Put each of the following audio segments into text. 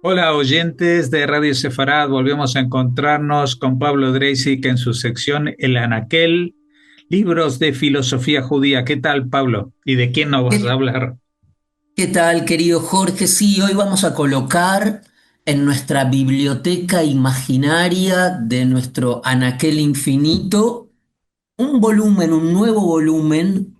Hola oyentes de Radio Sefarad, volvemos a encontrarnos con Pablo Dreisig en su sección El Anaquel, libros de filosofía judía. ¿Qué tal, Pablo? ¿Y de quién nos vas a ¿Qué, hablar? qué tal, querido Jorge? Sí, hoy vamos a colocar en nuestra biblioteca imaginaria de nuestro anaquel infinito un volumen, un nuevo volumen,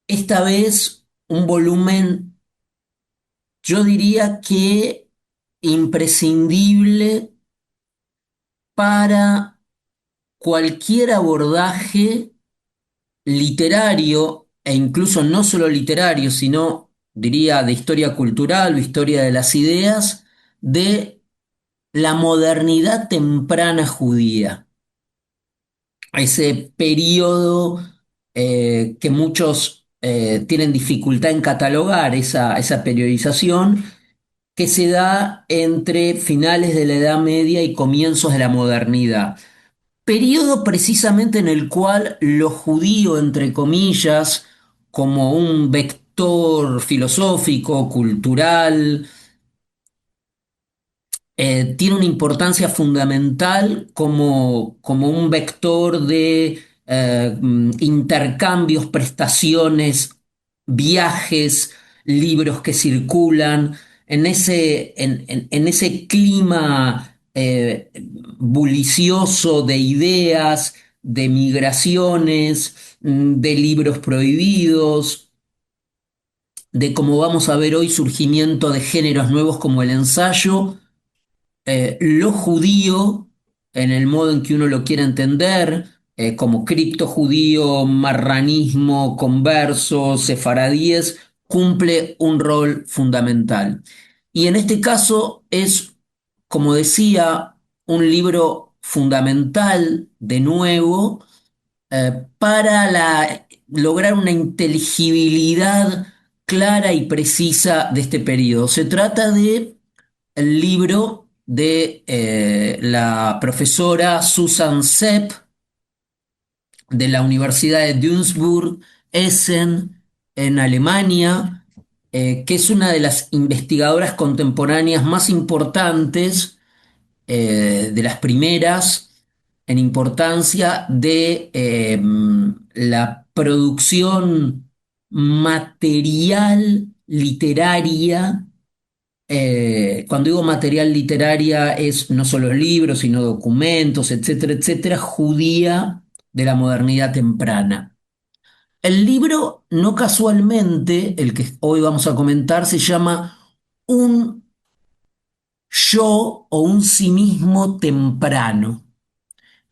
esta vez un volumen, yo diría que imprescindible para cualquier abordaje literario e incluso no solo literario, sino diría de historia cultural o historia de las ideas, de la modernidad temprana judía, ese periodo que muchos tienen dificultad en catalogar, esa periodización que se da entre finales de la Edad Media y comienzos de la modernidad. Periodo precisamente en el cual lo judío, entre comillas, como un vector filosófico, cultural, tiene una importancia fundamental como un vector de intercambios, prestaciones, viajes, libros que circulan, en ese clima bulicioso de ideas, de migraciones, de libros prohibidos, de como vamos a ver hoy, surgimiento de géneros nuevos como el ensayo. Lo judío, en el modo en que uno lo quiera entender, como cripto judío, marranismo, converso, sefaradíes, cumple un rol fundamental. Y en este caso es, como decía, un libro fundamental, de nuevo, para lograr una inteligibilidad clara y precisa de este periodo. Se trata de el libro de la profesora Susan Sepp de la Universidad de Duisburg, Essen, en Alemania, que es una de las investigadoras contemporáneas más importantes, de las primeras en importancia de la producción material literaria. Cuando digo material literaria es no solo libros, sino documentos, etcétera, etcétera, judía de la modernidad temprana. El libro, no casualmente, el que hoy vamos a comentar, se llama Un yo o un sí mismo temprano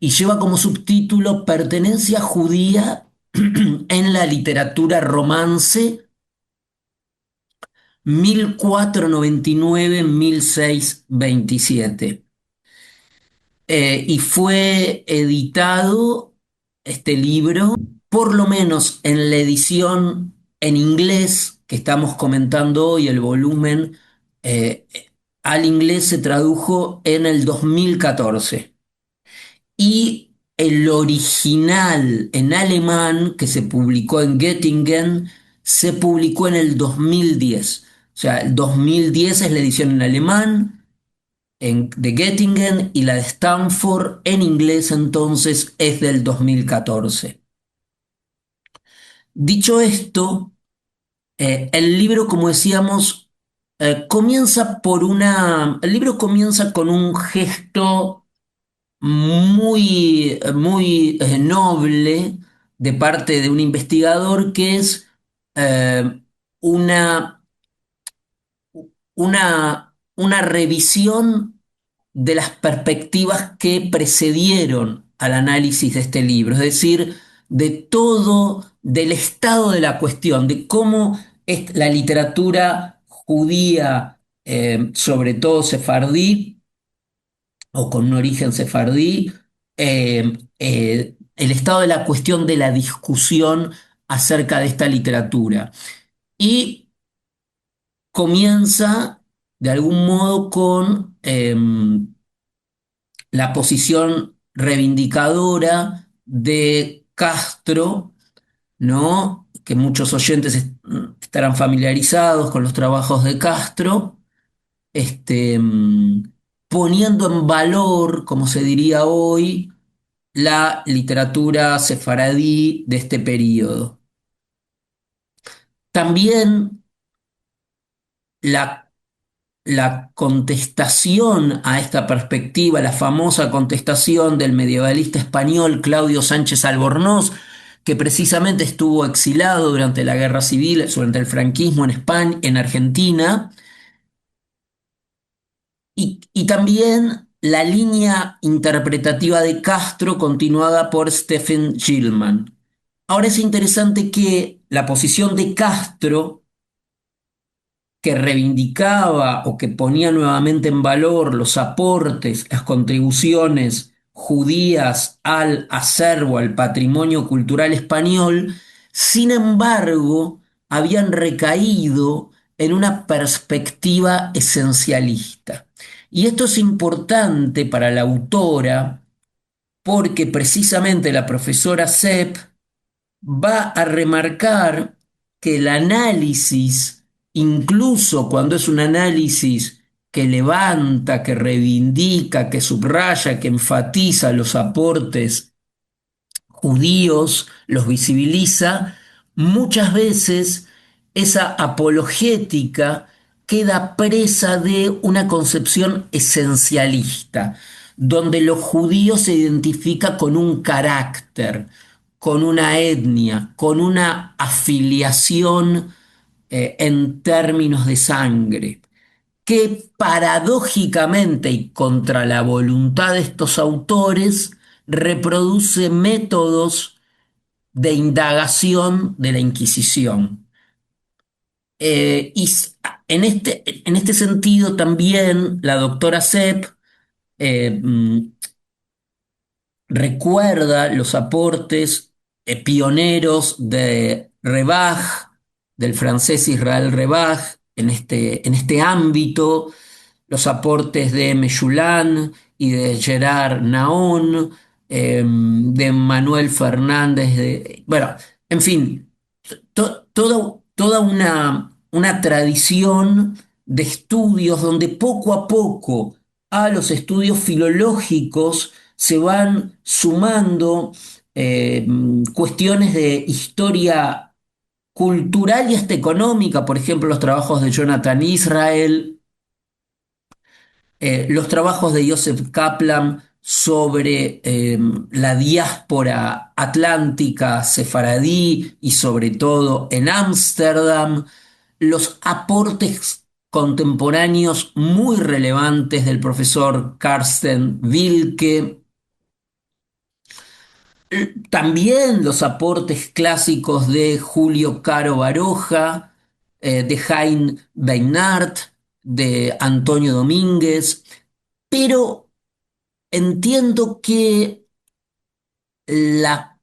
y lleva como subtítulo Pertenencia judía en la literatura romance 1499-1627. Y fue editado este libro, por lo menos en la edición en inglés que estamos comentando hoy, el volumen eh, al inglés se tradujo en el 2014. Y el original en alemán, que se publicó en Göttingen, se publicó en el 2010. O sea, el 2010 es la edición en alemán de Göttingen, y la de Stanford en inglés entonces es del 2014. Dicho esto, el libro, como decíamos, el libro comienza con un gesto muy noble de parte de un investigador, que es eh, una una revisión de las perspectivas que precedieron al análisis de este libro, es decir, de todo, del estado de la cuestión, de cómo la literatura judía, sobre todo sefardí, o con un origen sefardí, el estado de la cuestión de la discusión acerca de esta literatura. Y comienza de algún modo con la posición reivindicadora de Castro, ¿no? Que muchos oyentes estarán familiarizados con los trabajos de Castro, este, poniendo en valor, como se diría hoy, la literatura sefaradí de este periodo. También la, la contestación a esta perspectiva, la famosa contestación del medievalista español Claudio Sánchez Albornoz, que precisamente estuvo exilado durante la Guerra Civil, durante el franquismo en España, en Argentina, y también la línea interpretativa de Castro continuada por Stephen Gilman. Ahora es interesante que la posición de Castro, que reivindicaba o que ponía nuevamente en valor los aportes, las contribuciones judías al acervo, al patrimonio cultural español, sin embargo, habían recaído en una perspectiva esencialista. Y esto es importante para la autora porque precisamente la profesora Sepp va a remarcar que el análisis, incluso cuando es un análisis que levanta, que reivindica, que subraya, que enfatiza los aportes judíos, los visibiliza, muchas veces esa apologética queda presa de una concepción esencialista, donde lo judío se identifica con un carácter, con una etnia, con una afiliación en términos de sangre, que paradójicamente y contra la voluntad de estos autores reproduce métodos de indagación de la Inquisición. Y en este sentido también la doctora Sepp eh, recuerda los aportes pioneros de Rebach, del francés Israel Rebach, en este ámbito, los aportes de Mechulan y de Gerard Naon, de Manuel Fernández, bueno, en fin, toda una tradición de estudios donde poco a poco a los estudios filológicos se van sumando cuestiones de historia cultural y hasta económica, por ejemplo, los trabajos de Jonathan Israel, los trabajos de Joseph Kaplan sobre la diáspora atlántica sefaradí y sobre todo en Ámsterdam, los aportes contemporáneos muy relevantes del profesor Carsten Wilke, también los aportes clásicos de Julio Caro Baroja, de Hein Beinart, de Antonio Domínguez, pero entiendo que la,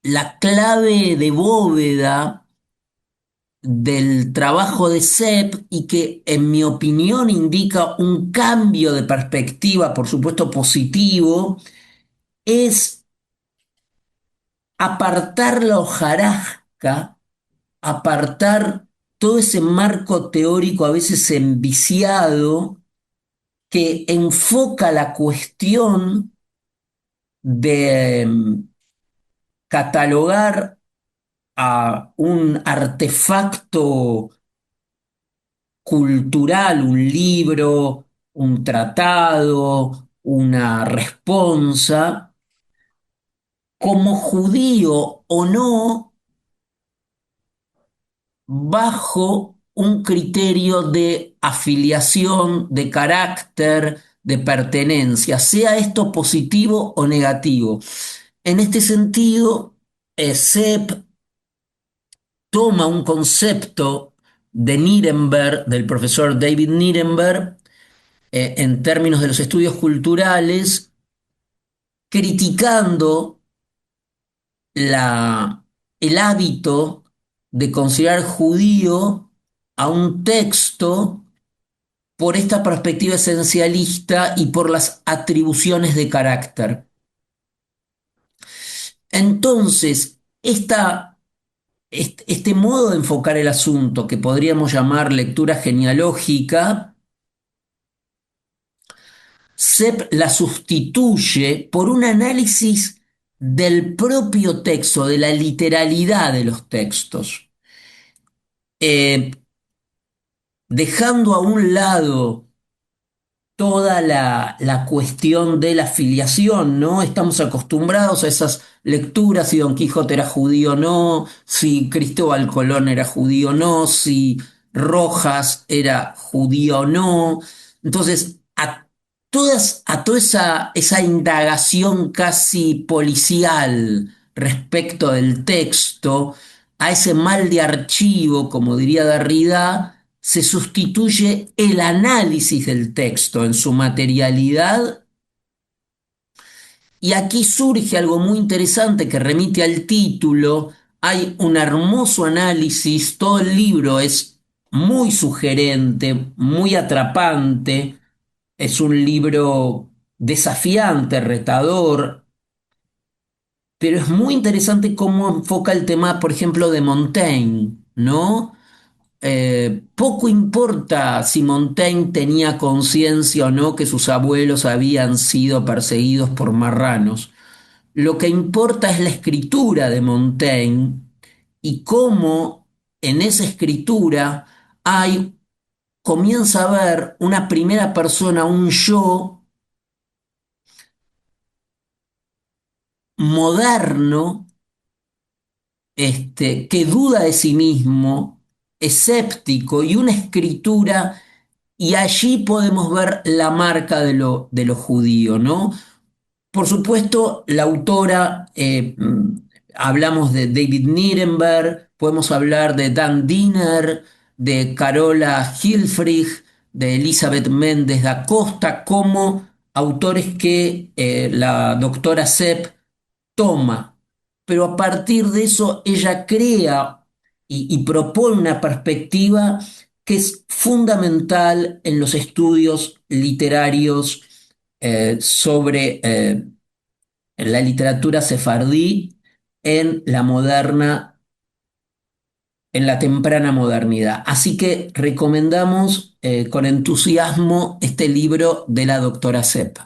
la clave de bóveda del trabajo de Sepp y que en mi opinión indica un cambio de perspectiva, por supuesto positivo, es apartar la hojarasca, apartar todo ese marco teórico a veces enviciado que enfoca la cuestión de catalogar a un artefacto cultural, un libro, un tratado, una responsa, como judío o no, bajo un criterio de afiliación, de carácter, de pertenencia, sea esto positivo o negativo. En este sentido, Sepp toma un concepto de Nirenberg, del profesor David Nirenberg, en términos de los estudios culturales, criticando la, el hábito de considerar judío a un texto por esta perspectiva esencialista y por las atribuciones de carácter. Entonces, este modo de enfocar el asunto, que podríamos llamar lectura genealógica, Sepp la sustituye por un análisis del propio texto, de la literalidad de los textos, eh, dejando a un lado toda la cuestión de la filiación, ¿no? Estamos acostumbrados a esas lecturas, si Don Quijote era judío o no, si Cristóbal Colón era judío o no, si Rojas era judío o no. Entonces, a toda esa indagación casi policial respecto del texto, a ese mal de archivo, como diría Derrida, se sustituye el análisis del texto en su materialidad, y aquí surge algo muy interesante que remite al título. Hay un hermoso análisis, todo el libro es muy sugerente, muy atrapante, es un libro desafiante, retador, pero es muy interesante cómo enfoca el tema, por ejemplo, de Montaigne, ¿no? Poco importa si Montaigne tenía conciencia o no que sus abuelos habían sido perseguidos por marranos. Lo que importa es la escritura de Montaigne y cómo en esa escritura comienza a haber una primera persona, un yo moderno, que duda de sí mismo, escéptico, y una escritura. Y allí podemos ver la marca de lo judío, ¿no? Por supuesto, la autora, hablamos de David Nirenberg, podemos hablar de Dan Diner, de Carola Hilfrich, de Elizabeth Méndez da Costa, como autores que la doctora Sepp toma, pero a partir de eso ella crea y propone una perspectiva que es fundamental en los estudios literarios sobre la literatura sefardí en la moderna, en la temprana modernidad. Así que recomendamos con entusiasmo este libro de la doctora Sepp.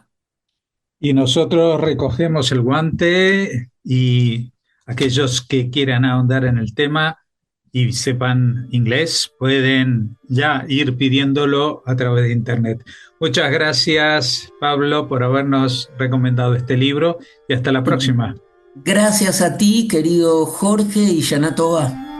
Y nosotros recogemos el guante y aquellos que quieran ahondar en el tema y sepan inglés pueden ya ir pidiéndolo a través de internet. Muchas gracias, Pablo, por habernos recomendado este libro y hasta la próxima. Gracias a ti, querido Jorge y Yanatova.